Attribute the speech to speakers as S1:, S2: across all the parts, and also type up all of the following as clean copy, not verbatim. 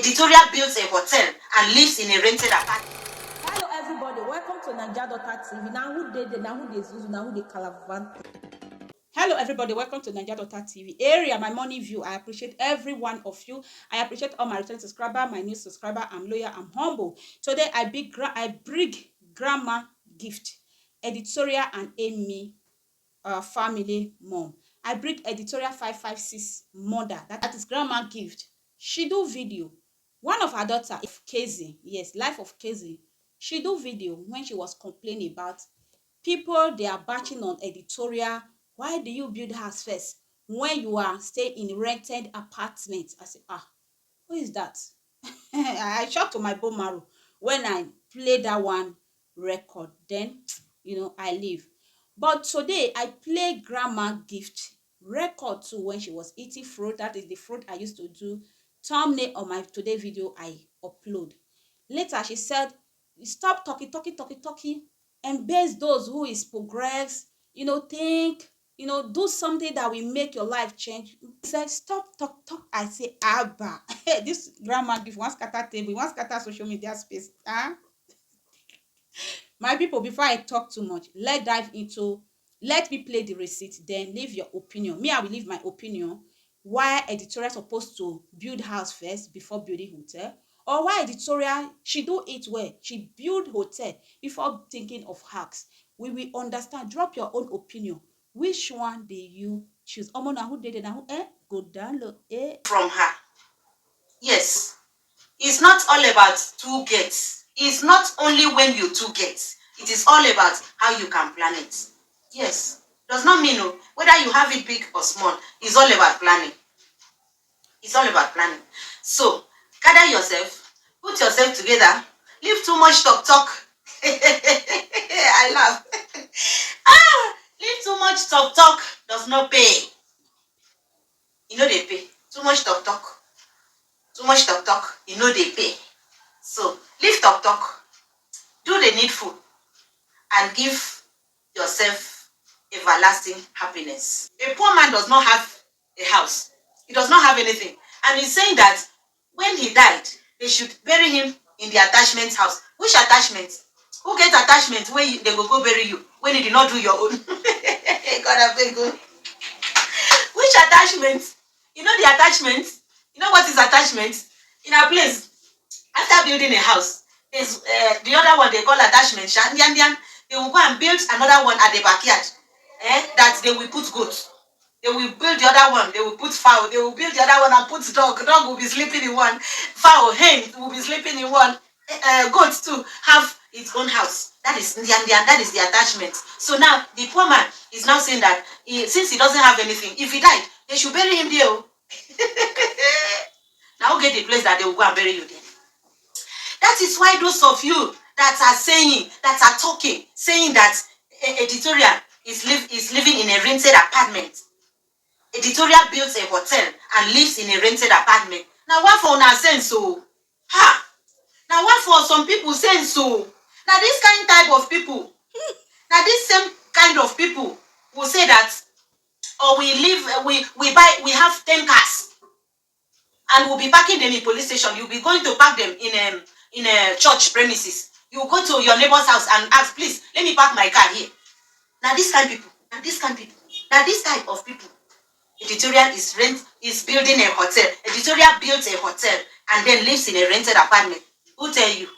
S1: Editorial builds a hotel and lives in a rented apartment.
S2: Hello everybody, welcome to Naija Daughter Tv. Now who did it, now who they use, now who they calavan. Hello everybody, welcome to Naija Daughter Tv. Area, my morning view. I appreciate every one of you. I appreciate all my returning subscriber, my new subscriber. I'm loyal, I'm humble. Today I bring grandma gift, Editorial and Emmy family mom. I bring Editorial 556 mother. That is grandma gift. She do video. One of her daughter, Kemzy, yes, life of Kemzy. She do video when she was complaining about people they are batching on Editorial. Why do you build house first when you are staying in rented apartment? I say, who is that? I shocked to my bone marrow when I play that one record. Then I leave. But today I play grandma gift record too when she was eating fruit. That is the fruit I used to do thumbnail on my today video I upload. Later she said, stop talking, embrace those who is progress, think, do something that will make your life change. He said, stop talk. I say, abba. Hey, this grandma gift one scatter table, one scatter social media space. My people, before I talk too much, let me play the receipt, then leave your opinion. Me, I will leave my opinion. Why Editorial supposed to build house first before building hotel? Or why Editorial, she do it well. She build hotel before thinking of house. We will understand. Drop your own opinion. Which one do you choose? Omo na who did it? Na who go download
S1: From her. Yes. It's not all about two gets. It's not only when you two get. It is all about how you can plan it. Yes. Does not mean whether you have it big or small. It's all about planning. It's all about planning. So, gather yourself, put yourself together, leave too much talk. I laugh. Leave too much talk does not pay. They pay. Too much talk. Too much talk, they pay. So, leave talk, do the needful, and give yourself everlasting happiness. A poor man does not have a house. He does not have anything. And he's saying that when he died, they should bury him in the attachment house. Which attachment? Who gets attachment when they go bury you when you did not do your own? God, I beg you. Which attachment? You know the attachment? You know what is attachment? In a place, after building a house, there's the other one they call attachment. They will go and build another one at the backyard. That they will put goats. They will build the other one. They will put fowl. They will build the other one and put dog. Dog will be sleeping in one. Fowl, hen will be sleeping in one. Goats too have its own house. That is that is the attachment. So now the poor man is now saying that since he doesn't have anything, if he died, they should bury him there. Now get the place that they will go and bury you there. That is why those of you that are saying, that are talking, saying that Editorial is living in a rented apartment. Editorial builds a hotel and lives in a rented apartment. Now what for una sense so? Now what for some people sense so? Now this kind type of people, now this same kind of people will say that, or we have 10 cars and we'll be parking them in police station. You'll be going to park them in a church premises. You go to your neighbor's house and ask, please, let me park my car here. Now this kind of people, now this type of people, Editorial is building a hotel. Editorial builds a hotel and then lives in a rented apartment. Who tell you?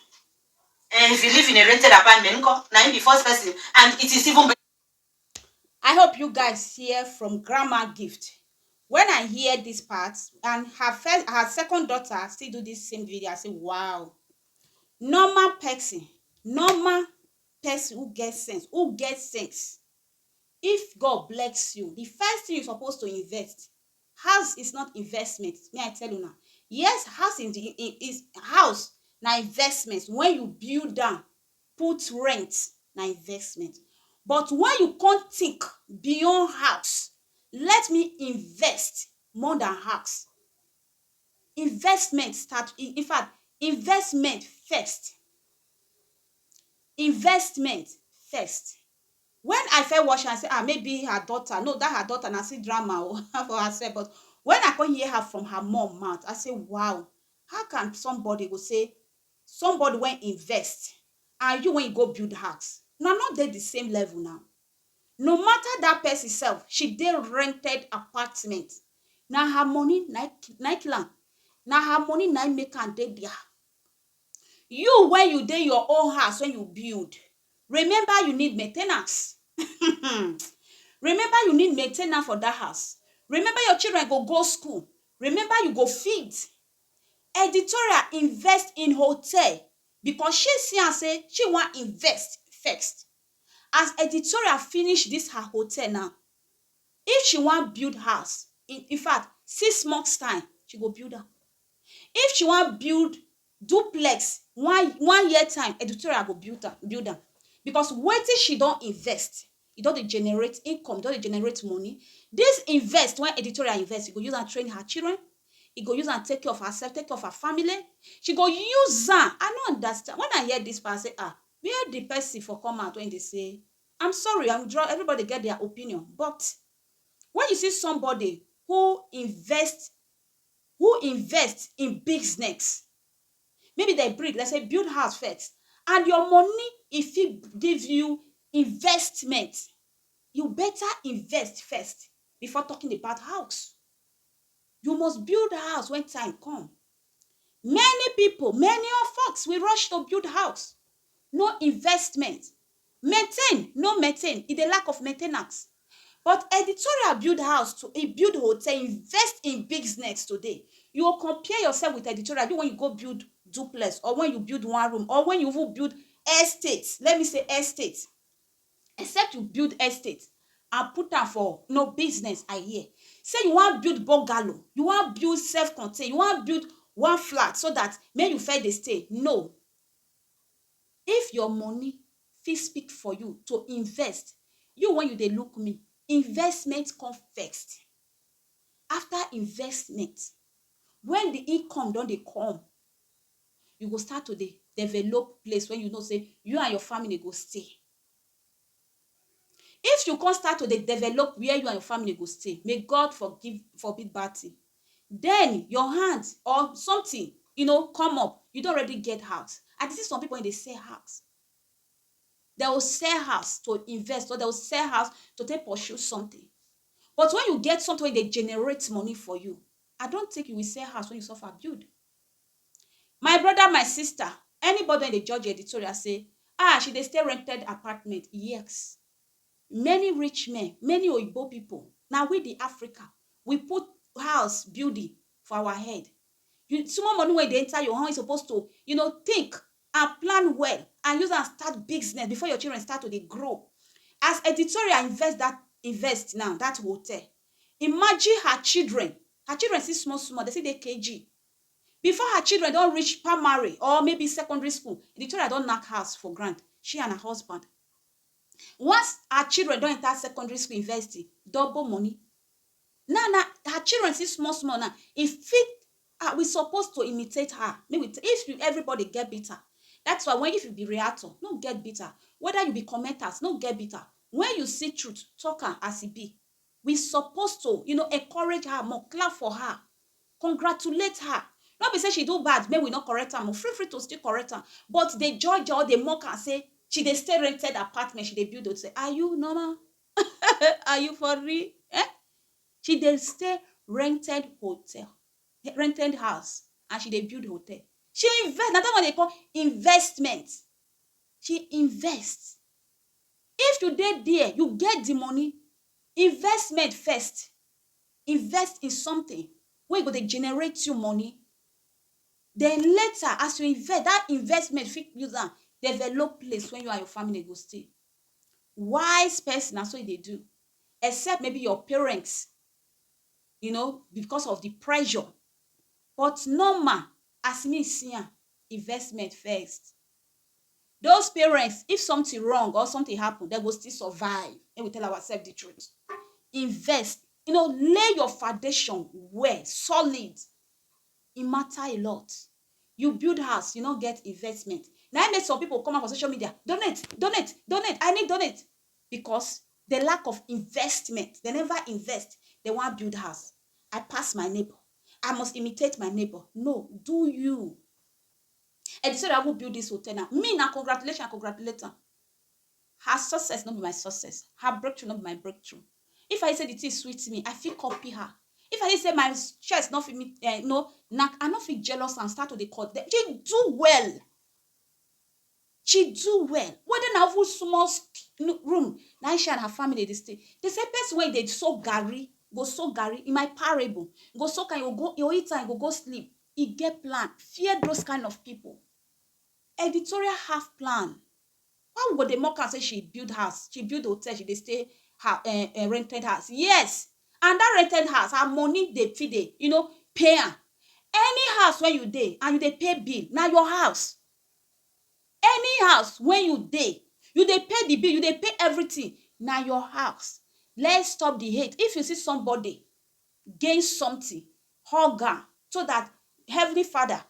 S1: And if you live in a rented apartment, now in the first person, and it is even better.
S2: I hope you guys hear from grandma gift. When I hear this part, and her second daughter still do this same video, I say, wow. Normal person who gets sense. If God bless you, the first thing you're supposed to invest. House is not investment. May I tell you now? Yes, house is house. Now investment. When you build down, put rent. Now investment. But when you can't think beyond house, let me invest more than house. Investment start. In fact, investment first. Investment first. When I first watch her, I say, maybe her daughter. No, that her daughter, and I see drama for herself. But when I can hear her from her mom mouth, I say, wow, How can somebody go say somebody when invest and you when you go build house? Now not dey the same level now. No matter that person self, she dey rented apartment. Na her money na kill am. Na her money na make am dey there. You when you dey your own house when you build, remember you need main ten ance. Remember you need main ten ance for that house. Remember your children go school. Remember you go feed. Editorial invest in hotel because she see am say she wan invest first. As Editorial finish this her hotel now, if she wan build house, in fact 6 months time she go build am. If she wan build duplex one year time, Editorial go build am because wetin she don invest, e don dey generate income, don dey generate money. This invest when Editorial invest, e go use am train her children, e go use am take care of herself, take care of her family. She go use am. I no understand when I hear this part, I say where the person for come out when they say I'm sorry, everybody get their opinion, but when you see somebody who invest in business, maybe they bring, let's say build house first, and your money, if it give you investment, you better invest first before talking about house. You must build a house when time come. Many people, many of us, we rush to build house. No investment. No maintain. It's a lack of maintenance. But Editorial build house, build hotel, invest in business today. You will compare yourself with Editorial. You when you go build duplex, or when you build one room, or when you will build estates. Let me say estates. Except you build estates and put am for no business, I hear. Say you wan build bungalow, you wan build self-contained, you wan build one flat so that make you fit dey stay. No. If your money fit speak for you to invest, you when you dey look me, investment come first. After investment, when the income don dey come, you go start to dey develop place when you know say you and your family go stay. If you can't start to develop where you and your family go stay, may God forbid bad thing. Then your hands or something, come up. You don't already get house. I see some people when they sell house. They will sell house to invest, or they will sell house to take pursue something. But when you get something where they generate money for you, I don't think you will sell house when you suffer build. My brother, my sister, anybody when they judge Editorial say, she dey stay rented apartment. Yes. Many rich men, many Oyibo people, now we the Africa, we put house building for our head. Small money when they enter your home, is supposed to, think and plan well and use and start business before your children start to dey grow. As Editorial invest now, that hotel. Imagine her children see small, they say they KG. Before her children don't reach primary or maybe secondary school, Editorial don't knock house for grant. She and her husband. Once her children don't enter secondary school, university, double money. Now her children see small now. We supposed to imitate her. Maybe if everybody get bitter. That's why if you be reactor, no get bitter. Whether you be commenters, no get bitter. When you see truth, talk her as it be. We supposed to, encourage her more, clap for her, congratulate her. Not be say she do bad, maybe we not correct her. Free to still correct her. But they judge her, they mock her, say she dey stay rented apartment, she dey build hotel. Say, are you normal? Are you for real? She dey stay rented hotel, rented house, and she dey build hotel. She invest. Now that one they call investment. She invests. If you dey there, you get the money. Investment first. Invest in something where go dey generate you money. Then later, as you invest, that investment fit use am develop place when you and your family go stay. Wise person, that's what they do. Except maybe your parents, because of the pressure. But normal, as me see am, investment first. Those parents, if something wrong or something happen, they go still survive. And we tell ourselves the truth. Invest. Lay your foundation well, solid. It matter a lot. You build house, you don't get investment. Now I make some people come out on social media, donate. I need donate. Because the lack of investment. They never invest. They want to build house. I pass my neighbor. I must imitate my neighbor. No, do you. Editorial will build this hotel now. Me now, congratulations, I congratulate her. Her success not be my success. Her breakthrough not be my breakthrough. If I say the thing sweet me, I feel copy her. If I say my chest not feel me, no, I not feel jealous and start to the court. She do well. She do well. Whether now full small room, Naija and her family they stay. They say best way they so Gary, go so Gary in my parable. Go so can you go you eat and go sleep. He get plan. Fear those kind of people. Editorial have plan. Why would the mock and say she build house? She build hotel, she they stay her rented house. Yes. And that rented house, her money they feed it, pay her. Any house when you dey and you they pay bill, now your house. Any house when you dey pay the bill, you dey pay everything, now your house. Let's stop the hate. If you see somebody gain something, hug her so that Heavenly Father,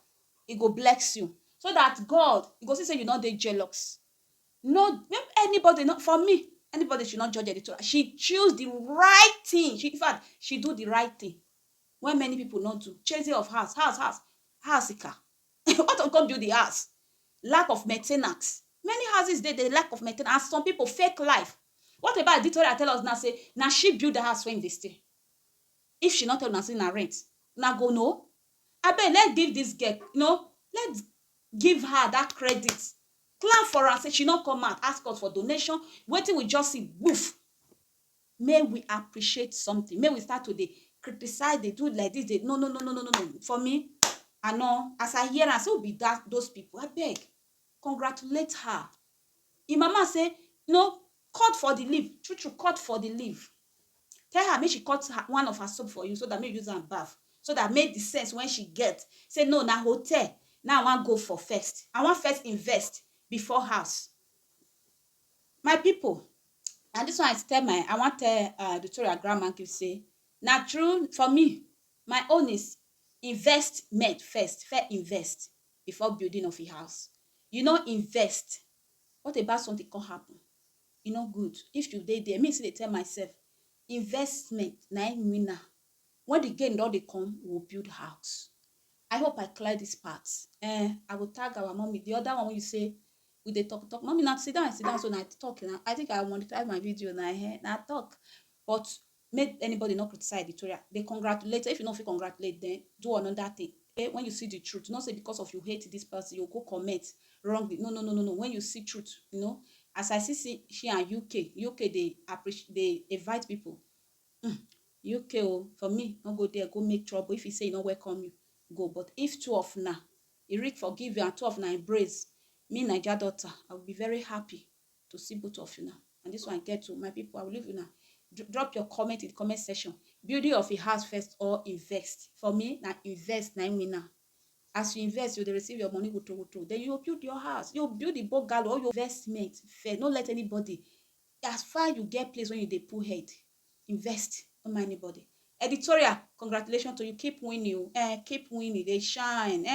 S2: he go bless you. So that God, he go say you not dey jealous. No, anybody, not for me. Anybody should not judge Editorial. She choose the right thing. In fact, she do the right thing. When many people not do. Chasing of house. What come build the house? Lack of maintenance. Many houses they lack of maintenance. And some people fake life. What about Editorial tell us now say, now she build the house when they stay. If she not tell us in a rent, now go no. I bet let's give this girl, let's give her that credit. Plan for her, say she not come out, ask us for donation. Waiting we just see, woof. May we appreciate something. May we start to criticize, they do like this. No. For me, I know, as I hear and say, be that those people. I beg, congratulate her. If mama say, cut for the leave. True, cut for the leave. Tell her, make she cut one of her soap for you so that make use her bath. So that make the sense when she get. Say, no, na hotel. Now I want go for first. I want first invest before house. My people, and this one I want tell Editorial grandmagift say, na true for me. My own is investment first. Fair invest before building of a house. You know, invest. What about something can happen? Good. If you dey there, me see they tell myself, investment na winner. When the gain all they come, we'll build house. I hope I clear this part. I will tag our mommy. The other one when you say, we they talk. Mommy, not sit down, so now talk. I think I monetize my video now. Now talk. But make anybody not criticize Editorial. They congratulate. If you don't feel congratulate, then do another thing. When you see the truth, not say because of you hate this person, you go comment wrongly. No. When you see truth, as I see she and UK they appreciate, they invite people. UK for me, not go there, go make trouble. If you say you not welcome you, go. But if two of now, Eric forgive you and two of now embrace me, Naija daughter, I will be very happy to see both of you now. And this one get to my people, I will leave you now. Drop your comment in the comment section. Building of a house first or invest. For me, now invest, now winner. As you invest, you receive your money go. Then you build your house. You build the bungalow or your investment. Fair. Don't let anybody. As far you get place when you pull head, invest. Don't mind anybody. Editorial, congratulations to you. Keep winning. Keep winning. They shine.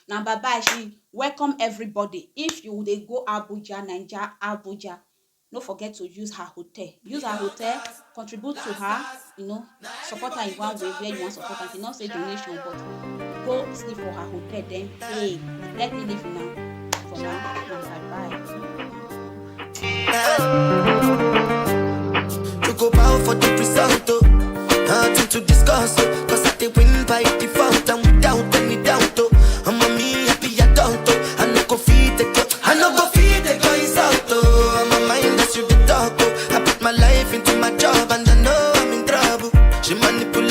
S2: Now bye. She welcome everybody. If you they go Abuja, Abuja, don't forget to use her hotel. Use her hotel, contribute to her, support her in one way where you want support her. Not say donation, but go sleep for her hotel, then pay. Let me leave you now. For now, bye.
S3: To go bow for the result, nothing to discuss, cause I did win by default and without any doubt. I'm a me happy adult, I no go feed the guys out. I'm a mind that's you the dog, I put my life into my job and I know I'm in trouble. She manipulates